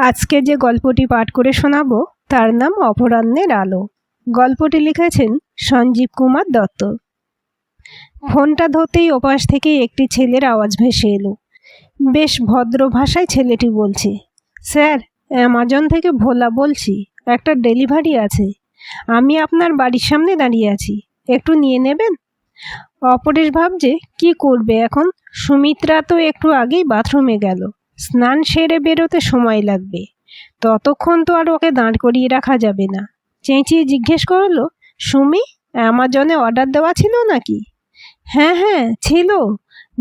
আজকে যে গল্পটি পাঠ করে শোনাবো তার নাম অপরাহ্নের আলো। গল্পটি লিখেছেন সঞ্জীব কুমার দত্ত। ফোনটা ধরতেই ওপাশ থেকে একটি ছেলের আওয়াজ ভেসে এলো। বেশ ভদ্র ভাষায় ছেলেটি বলছে, স্যার, অ্যামাজন থেকে ভোলা বলছি, একটা ডেলিভারি আছে। আমি আপনার বাড়ির সামনে দাঁড়িয়ে আছি, একটু নিয়ে নেবেন? অপরেশ ভাবছে কি করবে এখন। সুমিত্রা তো একটু আগেই বাথরুমে গেল, স্নান সেরে বেরোতে সময় লাগবে। ততক্ষণ তো আর ওকে দাঁড় করিয়ে রাখা যাবে না। চেঁচিয়ে জিজ্ঞেস করলো, সুমি, অ্যামাজনে অর্ডার দেওয়া ছিল নাকি? হ্যাঁ হ্যাঁ ছিল,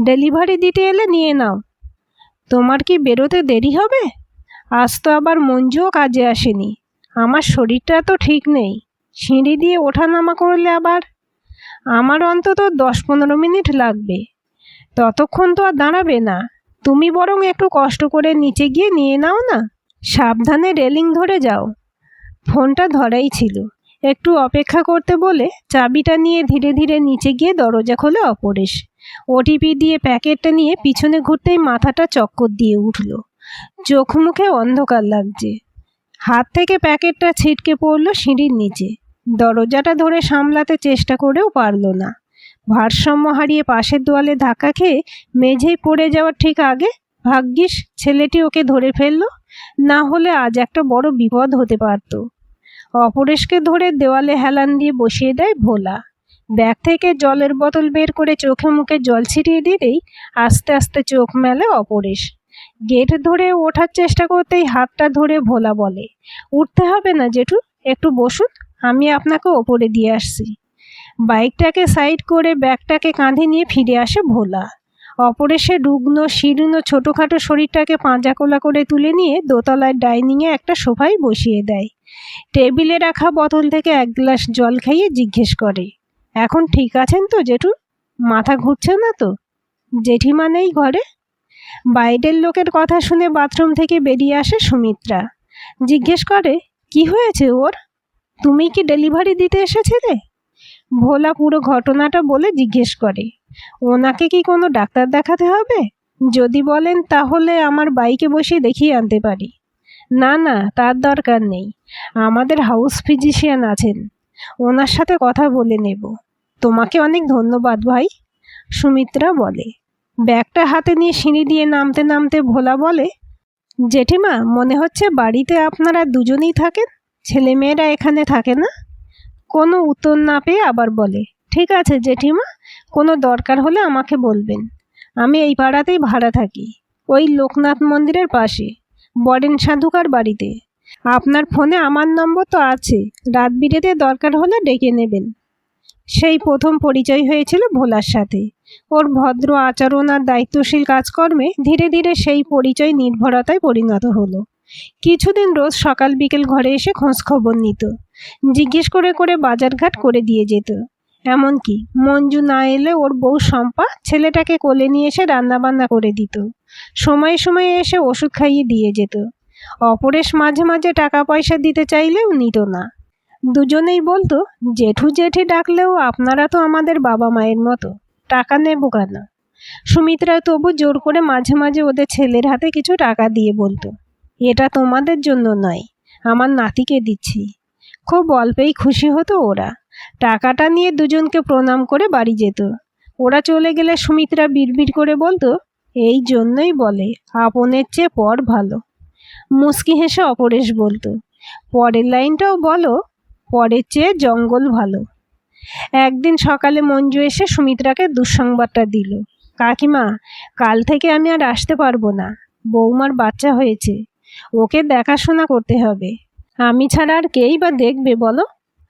ডেলিভারি দিতে এলে নিয়ে নাও। তোমার কি বেরোতে দেরি হবে? আজ তো আবার মঞ্জুও কাজে আসেনি, আমার শরীরটা তো ঠিক নেই, সিঁড়ি দিয়ে ওঠানামা করলে আবার। আমার অন্তত 10-15 মিনিট লাগবে, ততক্ষণ তো আর দাঁড়াবে না। তুমি বরং একটু কষ্ট করে নিচে গিয়ে নিয়ে নাও না, সাবধানে রেলিং ধরে যাও। ফোনটা ধরাই ছিল, একটু অপেক্ষা করতে বলে চাবিটা নিয়ে ধীরে ধীরে নিচে গিয়ে দরজা খোলে অপরেশ। ওটিপি দিয়ে প্যাকেটটা নিয়ে পিছনে ঘুরতেই মাথাটা চক্কর দিয়ে উঠল, চোখ মুখে অন্ধকার লাগছে। হাত থেকে প্যাকেটটা ছিটকে পড়ল সিঁড়ির নিচে। দরজাটা ধরে সামলাতে চেষ্টা করেও পারল না। ভারসাম্য হারিয়ে পাশের দেওয়ালে ধাক্কা খেয়ে মেঝেই পড়ে যাওয়ার ঠিক আগে ভাগ্যিস ছেলেটি ওকে ধরে ফেলল, না হলে আজ একটা বড় বিপদ হতে পারত। অপরেশকে ধরে দেওয়ালে হেলান দিয়ে বসিয়ে দেয় ভোলা। ব্যাগ থেকে জলের বোতল বের করে চোখে মুখে জল ছিটিয়ে দিতেই আস্তে আস্তে চোখ মেলে অপরেশ। গেট ধরে ওঠার চেষ্টা করতেই হাতটা ধরে ভোলা বলে, উঠতে হবে না জেঠু, একটু বসুন, আমি আপনাকে ওপরে দিয়ে আসছি। বাইকটাকে সাইড করে ব্যাগটাকে কাঁধে নিয়ে ফিরে আসে ভোলা। অপরেশের রুগ্ন শীর্ণ ছোটোখাটো শরীরটাকে পাঁজাকোলা করে তুলে নিয়ে দোতলার ডাইনিংয়ে একটা সোফায় বসিয়ে দেয়। টেবিলে রাখা বোতল থেকে এক গ্লাস জল খাইয়ে জিজ্ঞেস করে, এখন ঠিক আছেন তো জেঠু? মাথা ঘুরছে না তো? জেঠিমা নেই ঘরে? বাইরের লোকের কথা শুনে বাথরুম থেকে বেরিয়ে আসে সুমিত্রা। জিজ্ঞেস করে, কি হয়েছে ওর? তুমি কি ডেলিভারি দিতে এসেছিলে? ভোলা পুরো ঘটনাটা বলে জিজ্ঞেস করে, ওনাকে কি কোনো ডাক্তার দেখাতে হবে? যদি বলেন তাহলে আমার বাইকে বসিয়ে দেখিয়ে আনতে পারি। না না, তার দরকার নেই, আমাদের হাউস ফিজিশিয়ান আছেন, ওনার সাথে কথা বলে নেব। তোমাকে অনেক ধন্যবাদ ভাই, সুমিত্রা বলে। ব্যাগটা হাতে নিয়ে সিঁড়ি দিয়ে নামতে নামতে ভোলা বলে, জেঠিমা, মনে হচ্ছে বাড়িতে আপনারা দুজনেই থাকেন, ছেলেমেয়েরা এখানে থাকে না? কোনো উত্তর না পেয়ে আবার বলে, ঠিক আছে জেঠিমা, কোনো দরকার হলে আমাকে বলবেন। আমি এই পাড়াতেই ভাড়া থাকি, ওই লোকনাথ মন্দিরের পাশে, বরেন সাধুকার বাড়িতে। আপনার ফোনে আমার নম্বর তো আছে, রাত বিরেতে দরকার হলে ডেকে নেবেন। সেই প্রথম পরিচয় হয়েছিল ভোলার সাথে। ওর ভদ্র আচরণ আর দায়িত্বশীল কাজকর্মে ধীরে ধীরে সেই পরিচয় নির্ভরতায় পরিণত হলো। কিছুদিন রোজ সকাল বিকেল ঘরে এসে খোঁজ খবর নিত, জিজ্ঞেস করে করে বাজারঘাট করে দিয়ে যেত। এমনকি মঞ্জু না এলে ওর বউ শম্পা ছেলেটাকে কোলে নিয়ে এসে রান্নাবান্না করে দিত, সময়ে সময়ে এসে ওষুধ খাইয়ে দিয়ে যেত। অপরেশ মাঝে মাঝে টাকা পয়সা দিতে চাইলেও নিত না। দুজনেই বলতো, জেঠু জেঠি ডাকলেও আপনারা তো আমাদের বাবা মায়ের মতো, টাকা নেব কেন? সুমিত্রা তবু জোর করে মাঝে মাঝে ওদের ছেলের হাতে কিছু টাকা দিয়ে বলতো, এটা তোমাদের জন্য নয়, আমার নাতিকে দিচ্ছি। খুব অল্পেই খুশি হতো ওরা। টাকাটা নিয়ে দুজনকে প্রণাম করে বাড়ি যেত। ওরা চলে গেলে সুমিত্রা বিড়বিড় করে বলতো, এই জন্যই বলে আপনের চেয়ে পর ভালো। মুচকি হেসে অপরেশ বলতো, পরের লাইনটাও বলো, পরের চেয়ে জঙ্গল ভালো। একদিন সকালে মঞ্জু এসে সুমিত্রাকে দুঃসংবাদটা দিল, কাকিমা, কাল থেকে আমি আর আসতে পারবো না, বৌমার বাচ্চা হয়েছে, ওকে দেখাশোনা করতে হবে। আমি ছাড়া আর কেই বা দেখবে বলো?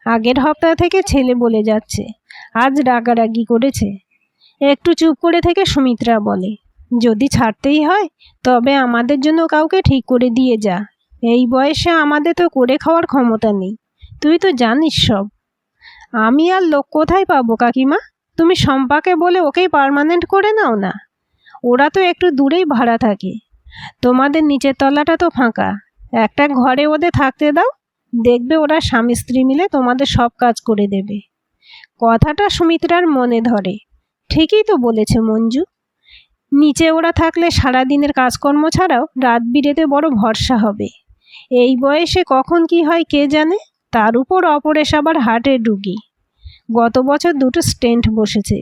আগের সপ্তাহ থেকে ছেলে বলে যাচ্ছে, আজ রাগারাগি করেছে। একটু চুপ করে থেকে সুমিত্রা বলে, যদি ছাড়তেই হয় তবে আমাদের জন্য কাউকে ঠিক করে দিয়ে যা, এই বয়সে আমাদের তো করে খাওয়ার ক্ষমতা নেই, তুই তো জানিস সব। আমি আর লোক কোথায় পাবো কাকিমা? তুমি শম্পাকে বলে ওকেই পার্মানেন্ট করে নাও না, ওরা তো একটু দূরেই ভাড়া থাকে, তোমাদের নিচের তলাটা তো ফাঁকা, একটা ঘরে ওদের থাকতে দাও, দেখবে ওরা স্বামী স্ত্রী মিলে তোমাদের সব কাজ করে দেবে। কথাটা সুমিত্রার মনে ধরে, ঠিকই তো বলেছে মঞ্জু। নিচে ওরা থাকলে সারাদিনের কাজকর্ম ছাড়াও রাত বিরেতে বড় ভরসা হবে। এই বয়সে কখন কি হয় কে জানে। তার উপর অপরেশ আবার হার্টের রুগী। গত বছর 2টো স্টেন্ট বসেছে।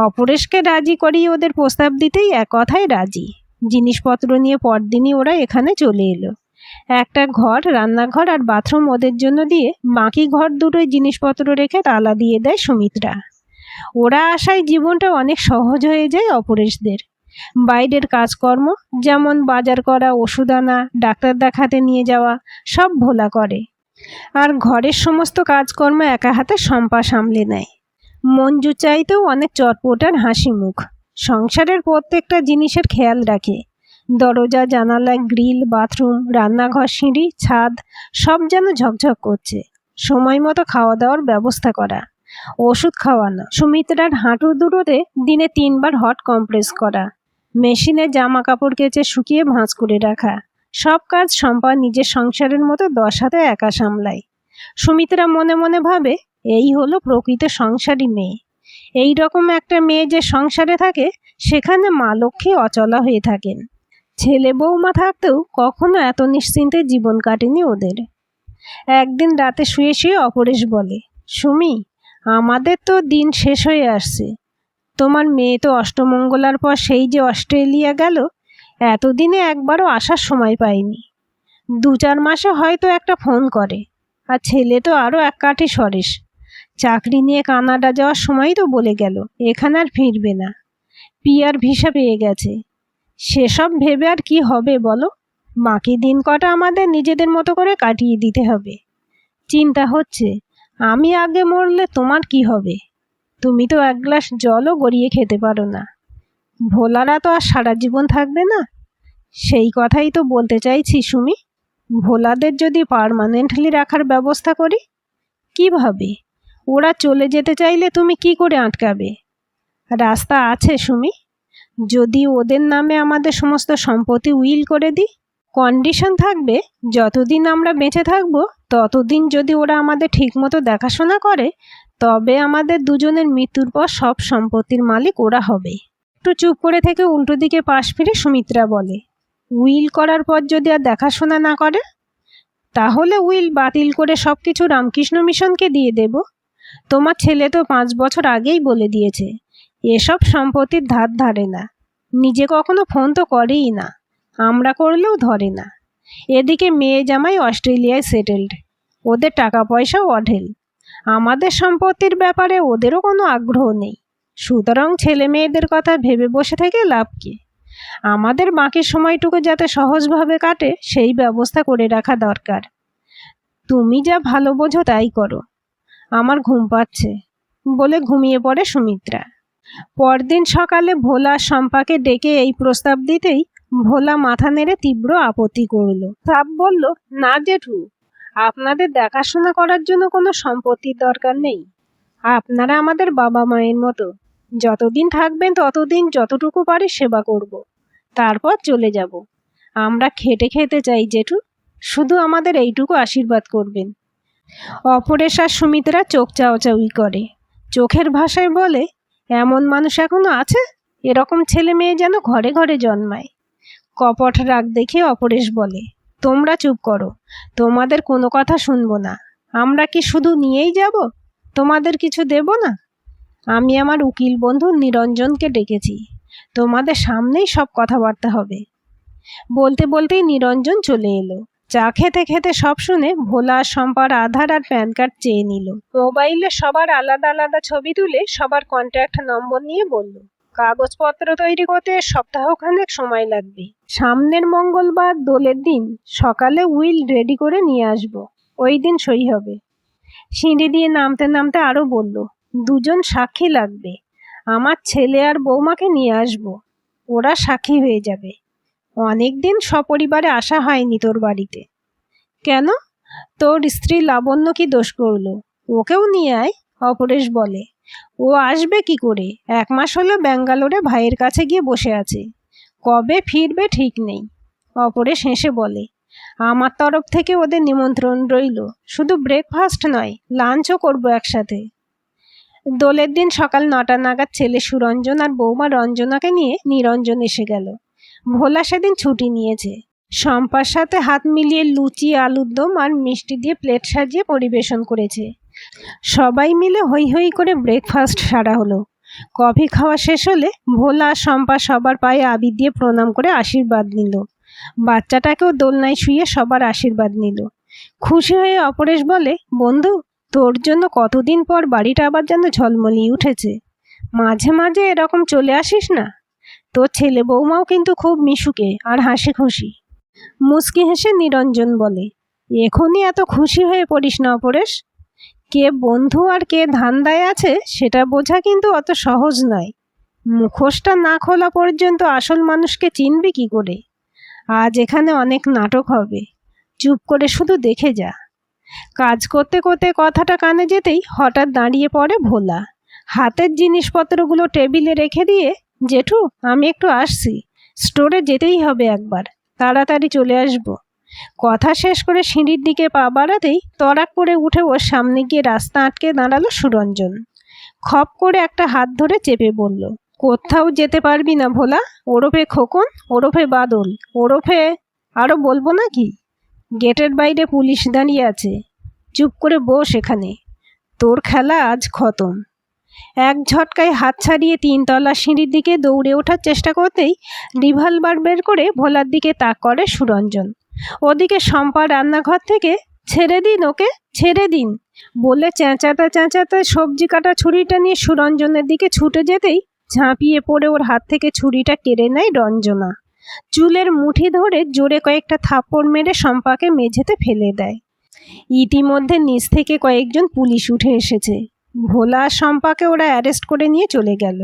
অপরেশকে রাজি করিয়ে ওদের প্রস্তাব দিতেই এক কথায় রাজি। জিনিসপত্র নিয়ে পরদিনই ওরা এখানে চলে এলো। একটা ঘর, রান্নাঘর আর বাথরুম ওদের জন্য দিয়ে বাকি ঘর দুটোই জিনিসপত্র রেখে তালা দিয়ে দেয় সুমিত্রা। ওরা আসায় জীবনটা অনেক সহজ হয়ে যায় অপরেশদের। বাইরের কাজকর্ম যেমন বাজার করা, ওষুধ আনা, ডাক্তার দেখাতে নিয়ে যাওয়া সব ভোলা করে। আর ঘরের সমস্ত কাজকর্ম একা হাতে শম্পা সামলে নেয়। মঞ্জু চাইতেও অনেক চটপট আর হাসি মুখ। সংসারের প্রত্যেকটা জিনিসের খেয়াল রাখে। দরজা, জানালা, গ্রিল, বাথরুম, রান্নাঘর, সিঁড়ি, ছাদ সব যেন ঝকঝক করছে। সময় মতো খাওয়া দাওয়ার ব্যবস্থা করা, ওষুধ খাওয়ানো, সুমিত্রার হাঁটু দুটোতে দিনে 3বার হট কম্প্রেস করা, মেশিনে জামা কাপড় কেচে শুকিয়ে ভাঁজ করে রাখা, সব কাজ শম্পা নিজের সংসারের মতো 10 হাতে একা সামলায়। সুমিত্রা মনে মনে ভাবে, এই হলো প্রকৃত সংসারী মেয়ে। এই রকম একটা মেয়ে যে সংসারে থাকে সেখানে মা লক্ষ্মী অচলা হয়ে থাকেন। ছেলে বৌমা থাকতেও কখনো এত নিশ্চিন্তে জীবন কাটেনি ওদের। একদিন রাতে শুয়ে শুয়ে অপরেশ বলে, সুমি, আমাদের তো দিন শেষ হয়ে আসছে। তোমার মেয়ে তো অষ্টমঙ্গলার পর সেই যে অস্ট্রেলিয়া গেল, এতদিনে একবারও আসার সময় পায়নি। 2-4 মাসে হয়তো একটা ফোন করে। আর ছেলে তো আরও এক কাঠি সরেস। চাকরি নিয়ে কানাডা যাওয়ার সময় তো বলে গেল এখানে আর ফিরবে না। পিআর ভিসা পেয়ে গেছে। সেসব ভেবে আর কি হবে বলো? বাকি দিন কটা আমাদের নিজেদের মতো করে কাটিয়ে দিতে হবে। চিন্তা হচ্ছে, আমি আগে মরলে তোমার কি হবে? তুমি তো এক গ্লাস জলও গড়িয়ে খেতে পারো না। ভোলারা তো আর সারা জীবন থাকবে না। সেই কথাই তো বলতে চাইছি সুমি। ভোলাদের যদি পার্মানেন্টলি রাখার ব্যবস্থা করি। কিভাবে? ওরা চলে যেতে চাইলে তুমি কি করে আটকাবে? রাস্তা আছে সুমি। যদি ওদের নামে আমাদের সমস্ত সম্পত্তি উইল করে দিই, কন্ডিশন থাকবে যতদিন আমরা বেঁচে থাকবো ততদিন যদি ওরা আমাদের ঠিকমতো দেখাশোনা করে তবে আমাদের দুজনের মৃত্যুর পর সব সম্পত্তির মালিক ওরা হবে। একটু চুপ করে থেকে উল্টো দিকে পাশ ফিরে সুমিত্রা বলে, উইল করার পর যদি আর দেখাশোনা না করে? তাহলে উইল বাতিল করে সব কিছু রামকৃষ্ণ মিশনকে দিয়ে দেব। তোমার ছেলে তো 5 বছর আগেই বলে দিয়েছে এসব সম্পত্তির ধার ধারে না। নিজে কখনো ফোন তো করেই না, আমরা করলেও ধরে না। এদিকে মেয়ে জামাই অস্ট্রেলিয়ায় সেটেলড, ওদের টাকা পয়সাও অঢেল। আমাদের সম্পত্তির ব্যাপারে ওদেরও কোনো আগ্রহ নেই। সুতরাং ছেলে মেয়েদের কথা ভেবে বসে থেকে লাভ কি? আমাদের বাকি সময়টুকু যাতে সহজভাবে কাটে সেই ব্যবস্থা করে রাখা দরকার। তুমি যা ভালো বোঝো তাই করো। আমার ঘুম পাচ্ছে বলে ঘুমিয়ে পড়ে সুমিত্রা। পরদিন সকালে ভোলা শম্পাকে ডেকে এই প্রস্তাব দিতেই ভোলা মাথা নেড়ে তীব্র আপত্তি করল। সাপ বলল, না জেঠু, আপনাদের দেখাশোনা করার জন্য কোনো সম্পত্তির দরকার নেই। আপনারা আমাদের বাবা মায়ের মতো। যতদিন থাকবেন ততদিন যতটুকু পারি সেবা করব। তারপর চলে যাব। আমরা খেটে খেতে চাই জেঠু, শুধু আমাদের এইটুকু আশীর্বাদ করবেন। অপরেশ আর সুমিত্রা চোখ চাওয়াচাওয়ি করে। চোখের ভাষায় বলে, এমন মানুষ এখনো আছে? এরকম ছেলে মেয়ে যেন ঘরে ঘরে জন্মায়। কপট রাগ দেখে অপরেশ বলে, তোমরা চুপ করো, তোমাদের কোনো কথা শুনবো না। আমরা কি শুধু নিয়েই যাব? তোমাদের কিছু দেব না? আমি আমার উকিল বন্ধু নিরঞ্জনকে ডেকেছি, তোমাদের সামনেই সব কথাবার্তা হবে। বলতে বলতেই নিরঞ্জন চলে এলো। চা খেতে খেতে সব শুনে ভোলা শম্পার আধার আর প্যান কার্ড চেয়ে নিল। মোবাইলে সবার আলাদা আলাদা ছবি তুলে সবার কন্ট্যাক্ট নম্বর নিয়ে বলল, কাগজপত্র তৈরি করতে সপ্তাহখানেক সময় লাগবে। সামনের মঙ্গলবার দোলের দিন সকালে উইল রেডি করে নিয়ে আসব। ওই দিন সই হবে। সিঁড়ি দিয়ে নামতে নামতে আরও বলল, 2জন সাক্ষী লাগবে। আমার ছেলে আর বৌমাকে নিয়ে আসব, ওরা সাক্ষী হয়ে যাবে। অনেক দিন সপরিবারে আসা হয়নি তোর বাড়িতে। কেন? তোর স্ত্রী লাবণ্য কি দোষ করলো? ওকেও নিয়ে আয়। অপরেশ বলে, ও আসবে কি করে? 1 মাস হলো ব্যাঙ্গালোরে ভাইয়ের কাছে গিয়ে বসে আছে, কবে ফিরবে ঠিক নেই। অপরেশ হেসে বলে, আমার তরফ থেকে ওদের নিমন্ত্রণ রইল। শুধু ব্রেকফাস্ট নয়, লাঞ্চও করবো একসাথে। দোলের দিন সকাল 9টা নাগাদ ছেলে সুরঞ্জন আর বৌমা রঞ্জনাকে নিয়ে নিরঞ্জন এসে গেল। ভোলা সেদিন ছুটি নিয়েছে। শম্পার সাথে হাত মিলিয়ে লুচি, আলুর দম আর মিষ্টি দিয়ে প্লেট সাজিয়ে পরিবেশন করেছে। সবাই মিলে হৈ হৈ করে ব্রেকফাস্ট সারা হলো। কফি খাওয়া শেষ হলে ভোলা, শম্পা সবার পায়ে আবির দিয়ে প্রণাম করে আশীর্বাদ নিল। বাচ্চাটাকেও দোলনায় শুয়ে সবার আশীর্বাদ নিল। খুশি হয়ে অপরেশ বলে, বন্ধু, তোর জন্য কতদিন পর বাড়িটা আবার যেন ঝলমলিয়ে উঠেছে। মাঝে মাঝে এরকম চলে আসিস না। তোর ছেলে বৌমাও কিন্তু খুব মিশুকে আর হাসি খুশি। মুচকি হেসে নিরঞ্জন বলে, এখনই এত খুশি হয়ে পড়িস না অপরেশ। কে বন্ধু আর কে ধান্দায় আছে সেটা বোঝা কিন্তু অত সহজ নয়। মুখোশটা না খোলা পর্যন্ত আসল মানুষকে চিনবি কি করে? আজ এখানে অনেক নাটক হবে, চুপ করে শুধু দেখে যা। কাজ করতে করতে কথাটা কানে যেতেই হঠাৎ দাঁড়িয়ে পড়ে ভোলা। হাতের জিনিসপত্রগুলো টেবিলে রেখে দিয়ে, জেঠু, আমি একটু আসছি, স্টোরে যেতেই হবে একবার, তাড়াতাড়ি চলে আসবো। কথা শেষ করে সিঁড়ির দিকে পা বাড়াতেই তড়াক করে উঠে ওর সামনে গিয়ে রাস্তা আটকে দাঁড়ালো সুরঞ্জন। খপ করে একটা হাত ধরে চেপে বলল, কোথাও যেতে পারবি না ভোলা, ওরফে খোকন, ওরফে বাদল, ওরফে আরও বলবো নাকি? গেটের বাইরে পুলিশ দাঁড়িয়ে আছে, চুপ করে বস এখানে, তোর খেলা আজ খতম। এক ঝটকায় হাত ছাড়িয়ে 3তলা সিঁড়ির দিকে দৌড়ে ওঠার চেষ্টা করতেই রিভলভার বের করে ভোলার দিকে তাক করে সুরঞ্জন। ওদিকে শম্পা রান্নাঘর থেকে, ছেড়ে দিন ওকে, ছেড়ে দিন বলে চেঁচাতে চেঁচাতে সবজি কাটা ছুরিটা নিয়ে সুরঞ্জনের দিকে ছুটে যেতেই ঝাঁপিয়ে পড়ে ওর হাত থেকে ছুরিটা কেড়ে নেয় রঞ্জনা। চুলের মুঠি ধরে জোরে কয়েকটা থাপ্পড় মেরে শম্পাকে মেঝেতে ফেলে দেয়। ইতিমধ্যে নিচ থেকে কয়েকজন পুলিশ উঠে এসেছে। ভোলা আর শম্পাকে ওরা অ্যারেস্ট করে নিয়ে চলে গেল।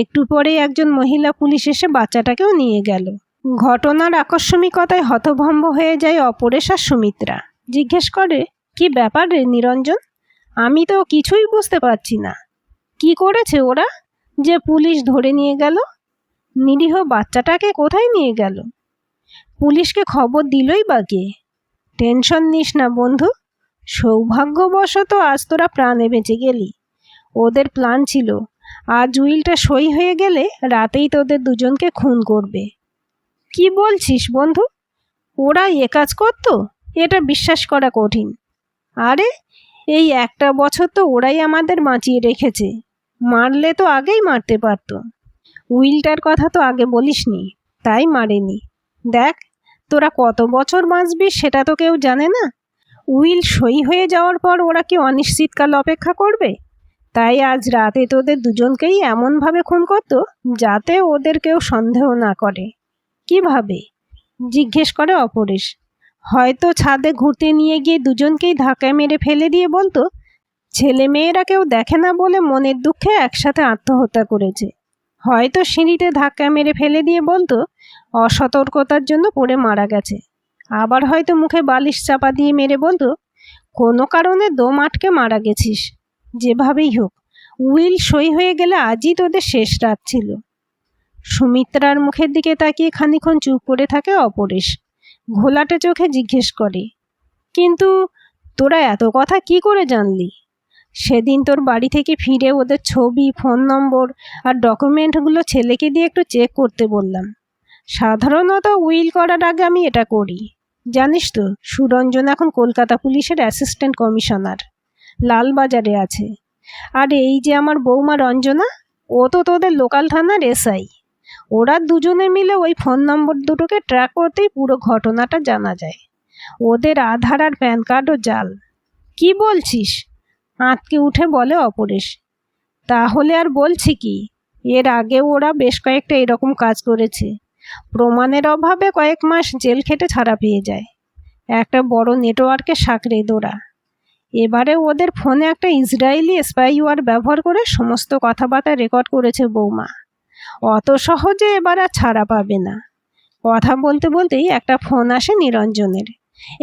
একটু পরে একজন মহিলা পুলিশ এসে বাচ্চাটাকেও নিয়ে গেল। ঘটনার আকস্মিকতায় হতভম্ব হয়ে যায় অপরেশ আর সুমিত্রা। জিজ্ঞেস করে, কি ব্যাপার রে নিরঞ্জন? আমি তো কিছুই বুঝতে পারছি না। কি করেছে ওরা যে পুলিশ ধরে নিয়ে গেল? নিরীহ বাচ্চাটাকে কোথায় নিয়ে গেল? পুলিশকে খবর দিলই বা কে? টেনশন নিস না বন্ধু, সৌভাগ্যবশত আজ তোরা প্রাণে বেঁচে গেলি। ওদের প্ল্যান ছিল আজ উইলটা সই হয়ে গেলে রাতেই তোদের দুজনকে খুন করবে। কি বলছিস বন্ধু? ওরা এ কাজ করতো? এটা বিশ্বাস করা কঠিন। আরে, এই একটা বছর তো ওরাই আমাদের বাঁচিয়ে রেখেছে। মারলে তো আগেই মারতে পারতো। উইলটার কথা তো আগে বলিসনি, তাই মারেনি। দেখ, তোরা কত বছর বাঁচবি সেটা তো কেউ জানে না। উইল সই হয়ে যাওয়ার পর ওরা কি অনিশ্চিতকাল অপেক্ষা করবে? তাই আজ রাতে তোদের দুজনকেই এমনভাবে খুন করতো যাতে ওদের কেউ সন্দেহ না করে। কিভাবে? জিজ্ঞেস করে অপরেশ। হয়তো ছাদে ঘুরতে নিয়ে গিয়ে দুজনকেই ধাক্কা মেরে ফেলে দিয়ে বলতো, ছেলে মেয়েরা কেউ দেখে না বলে মনের দুঃখে একসাথে আত্মহত্যা করেছে। হয়তো সিঁড়িতে ধাক্কা মেরে ফেলে দিয়ে বলতো, অসতর্কতার জন্য পড়ে মারা গেছে। আবার হয়তো মুখে বালিশ চাপা দিয়ে মেরে বলতো, কোনো কারণে দম আটকে মারা গেছিস। যেভাবেই হোক, উইল সই হয়ে গেলে আজই তোদের শেষ রাত ছিল। সুমিত্রার মুখের দিকে তাকিয়ে খানিক্ষণ চুপ করে থাকে অপরেশ। ঘোলাটে চোখে জিজ্ঞেস করে, কিন্তু তোরা এত কথা কি করে জানলি? সেদিন তোর বাড়ি থেকে ফিরে ওদের ছবি, ফোন নম্বর আর ডকুমেন্টগুলো ছেলেকে দিয়ে একটু চেক করতে বললাম। সাধারণত উইল করার আগে আমি এটা করি। জানিস তো, সুরঞ্জন এখন কলকাতা পুলিশের অ্যাসিস্ট্যান্ট কমিশনার, লালবাজারে আছে। আর এই যে আমার বৌমা রঞ্জনা, ও তো তোদের লোকাল থানার এসআই। ওরা দুজনে মিলে ওই ফোন নম্বর দুটোকে ট্র্যাক করতেই পুরো ঘটনাটা জানা যায়। ওদের আধার আর প্যান কার্ডও জাল। কি বলছিস? আঁতকে উঠে বলে অপরেশ। তাহলে আর বলছি কি, এর আগেও ওরা বেশ কয়েকটা এরকম কাজ করেছে। প্রমাণের অভাবে কয়েক মাস জেল খেটে ছাড়া পেয়ে যায়। একটা বড় নেটওয়ার্কে সাকরে ওরা। এবারে ওদের ফোনে একটা ইসরায়েলি স্পাইওয়্যার ব্যবহার করে সমস্ত কথাবার্তা রেকর্ড করেছে বৌমা। অত সহজে এবার আর ছাড়া পাবে না। কথা বলতে বলতেই একটা ফোন আসে নিরঞ্জনের।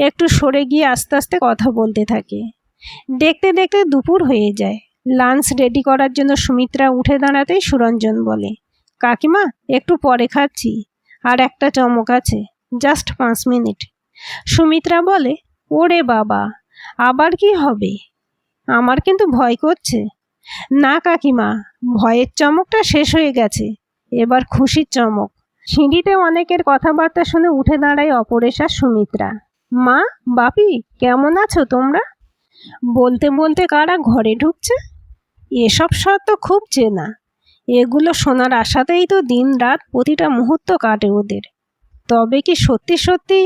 একটু সরে গিয়ে আস্তে আস্তে কথা বলতে থাকে। দেখতে দেখতে দুপুর হয়ে যায়। লাঞ্চ রেডি করার জন্য সুমিত্রা উঠে দাঁড়াতেই সুরঞ্জন বলে, কাকিমা, একটু পরে খাচ্ছি, আর একটা চমক আছে, জাস্ট 5 মিনিট। সুমিত্রা বলে, ওরে বাবা, আবার কি হবে? আমার কিন্তু ভয় করছে। না কাকিমা, ভয়ের চমকটা শেষ হয়ে গেছে, এবার খুশির চমক। সিঁড়িতে অনেকের কথাবার্তা শুনে উঠে দাঁড়ায় অপরেশ আর সুমিত্রা। মা, বাপি, কেমন আছো তোমরা? বলতে বলতে কারা ঘরে ঢুকছে। এসব শব্দ খুব চেনা, এগুলো শোনার আশাতেই তো দিন রাত প্রতিটা মুহূর্ত কাটে ওদের। তবে কি সত্যি সত্যি?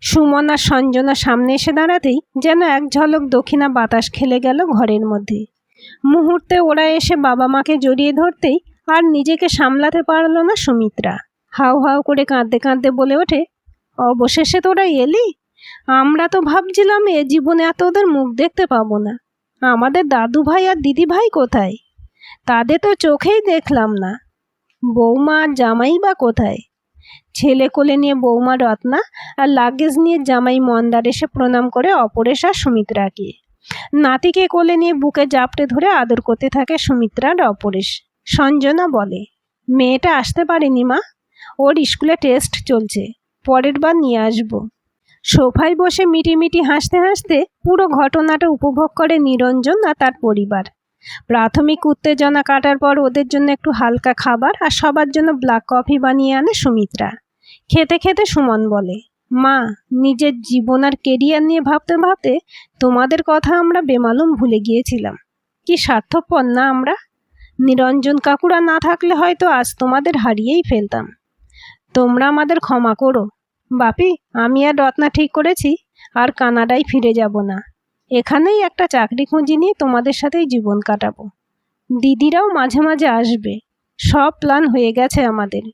সুমন আর সঞ্জনা সামনে এসে দাঁড়াতেই যেন এক ঝলক দক্ষিণা বাতাস খেলে গেল ঘরের মধ্যে। মুহূর্তে ওরা এসে বাবা মাকে জড়িয়ে ধরতেই আর নিজেকে সামলাতে পারল না সুমিত্রা। হাউ হাউ করে কাঁদতে কাঁদতে বলে ওঠে, অবশেষে তোরা এলি। আমরা তো ভাবছিলাম এ জীবনে আর তোদের মুখ দেখতে পাবো না। আমাদের দাদু ভাই আর দিদি ভাই কোথায়? তাদের তো চোখেই দেখলাম না। বৌমা আর জামাই বা কোথায়? ছেলে কোলে নিয়ে বৌমা রত্না আর লাগেজ নিয়ে জামাই মন্দার এসে প্রণাম করে অপরেশ আর সুমিত্রাকে। নাতিকে কোলে নিয়ে বুকে জাপটে ধরে আদর করতে থাকে সুমিত্রা আর অপরেশ। সঞ্জনা বলে, মেয়েটা আসতে পারেনি মা, ওর স্কুলে টেস্ট চলছে, পরের বার নিয়ে আসবো। সোফায় বসে মিটিমিটি হাসতে হাসতে পুরো ঘটনাটা উপভোগ করে নিরঞ্জন আর তার পরিবার। প্রাথমিক উত্তেজনা কাটার পর ওদের জন্য একটু হালকা খাবার আর সবার জন্য ব্ল্যাক কফি বানিয়ে আনে সুমিত্রা। খেতে খেতে সুমন বলে, মা, নিজের জীবন আর কেরিয়ার নিয়ে ভাবতে ভাবতে তোমাদের কথা আমরা বেমালুম ভুলে গিয়েছিলাম। কি স্বার্থপর না আমরা! নিরঞ্জন কাকুরা না থাকলে হয়তো আজ তোমাদের হারিয়েই ফেলতাম। তোমরা আমাদের ক্ষমা করো। বাপি, আমি আর রত্না ঠিক করেছি আর কানাডায় ফিরে যাব না। এখানেই একটা চাকরি খুঁজি নিয়ে তোমাদের সাথেই জীবন কাটাবো। দিদিরাও মাঝে মাঝে আসবে। সব প্ল্যান হয়ে গেছে আমাদের।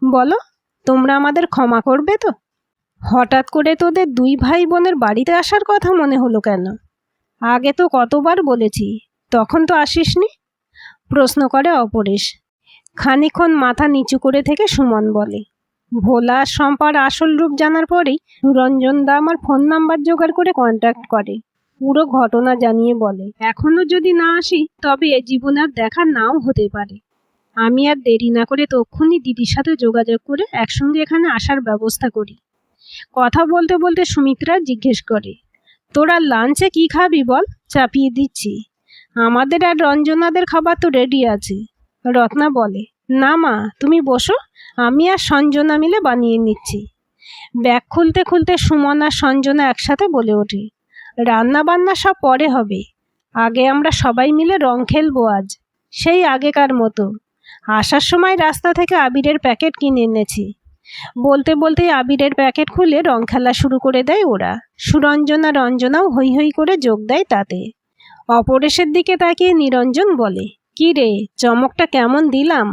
বলো, তোমরা আমাদের ক্ষমা করবে তো? হঠাৎ করে তোদের দুই ভাই বোনের বাড়িতে আসার কথা মনে হলো কেন? আগে তো কতবার বলেছি, তখন তো আসিসনি। প্রশ্ন করে অপরেশ। খানিকক্ষণ মাথা নিচু করে থেকে সুমন বলে, ভোলা আর শম্পার আসল রূপ জানার পরেই নিরঞ্জন দা আমার ফোন নাম্বার জোগাড় করে কন্ট্যাক্ট করে পুরো ঘটনা জানিয়ে বলে, এখনো যদি না আসি তবে এ জীবন আর দেখা নাও হতে পারে। আমি আর দেরি না করে তক্ষুনি দিদির সাথে যোগাযোগ করে একসঙ্গে এখানে আসার ব্যবস্থা করি। কথা বলতে বলতে সুমিত্রা জিজ্ঞেস করে, তোরা লাঞ্চে কি খাবি বল, চাপিয়ে দিচ্ছি। আমাদের আর রঞ্জনাদের খাবার তো রেডি আছে। রত্না বলে, না মা, তুমি বসো, আমি আর সঞ্জনা মিলে বানিয়ে নিচ্ছি। ব্যাগ খুলতে খুলতে সুমন আর সঞ্জনা একসাথে বলে ওঠে, রান্না বান্না সব পরে হবে, আগে আমরা সবাই মিলে রং খেলবো আজ, সেই আগেকার মতো। আসার সময় রাস্তা থেকে আবিরের প্যাকেট কিনে এনেছি। বলতে বলতে আবিরের প্যাকেট খুলে রং খেলা শুরু করে দেয় ওরা। সুরঞ্জনা রঞ্জনাও হৈ হৈ করে যোগ দেয় তাতে। অপরেশের দিকে তাকিয়ে নিরঞ্জন বলে, কি রে, চমকটা কেমন দিলাম?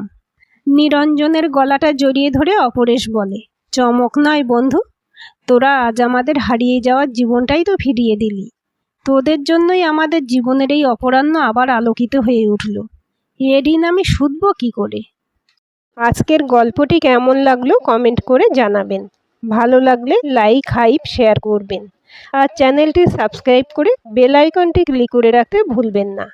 নিরঞ্জনের গলাটা জড়িয়ে ধরে অপরেশ বলে, চমক নয় বন্ধু, তোরা আজ আমাদের হারিয়ে যাওয়ার জীবনটাই তো ফিরিয়ে দিলি। তোদের জন্যই আমাদের জীবনের এই অপরাহ্ন আবার আলোকিত হয়ে উঠল। এ ঋণ আমি শুধবো কি করে? আজকের গল্পটি কেমন লাগলো কমেন্ট করে জানাবেন। ভালো লাগলে লাইক, হাইপ, শেয়ার করবেন আর চ্যানেলটি সাবস্ক্রাইব করে বেল আইকনটি ক্লিক করে রাখতে ভুলবেন না।